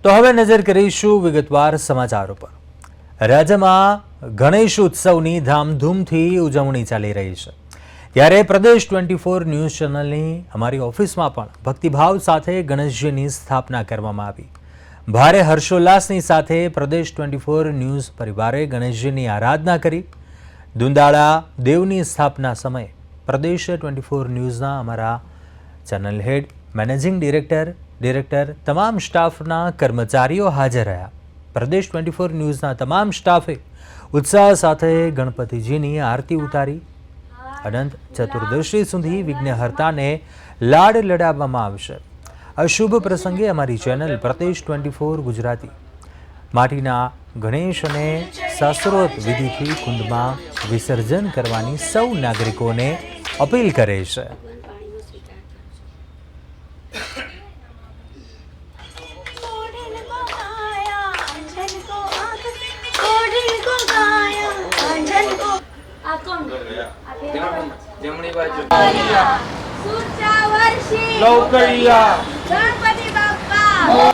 તો હવે નજર કરીશું વિગતવાર સમાચારો પર। રાજ્યમાં ગણેશ ઉત્સવની ધામધૂમથી ઉજવણી ચાલી રહી છે, ત્યારે પ્રદેશ 24 ન્યૂઝ ચેનલની અમારી ઓફિસમાં પણ ભક્તિભાવ સાથે ગણેશજીની સ્થાપના કરવામાં આવી। ભારે હર્ષોલ્લાસની સાથે પ્રદેશ 24 ન્યૂઝ પરિવારે ગણેશજીની આરાધના કરી। દુંદાળા દેવની સ્થાપના સમયે પ્રદેશ 24 ન્યૂઝના અમારા ચેનલ હેડ, મેનેજિંગ ડિરેક્ટર, તમામ સ્ટાફના કર્મચારીઓ હાજર રહ્યા। પ્રદેશ 24 ન્યૂઝના તમામ સ્ટાફે ઉત્સાહ સાથે ગણપતિજીની આરતી ઉતારી। અનંત ચતુર્દશી સુધી વિઘ્નહર્તાને લાડ લડાવવામાં આવશે। આ શુભ પ્રસંગે અમારી ચેનલ પ્રદેશ 24 ગુજરાતી માટીના ગણેશ અને શાસ્ત્રોક્ત વિધિથી કુંડમાં વિસર્જન કરવાની સૌ નાગરિકોને અપીલ કરે છે। गणपति बाप्पा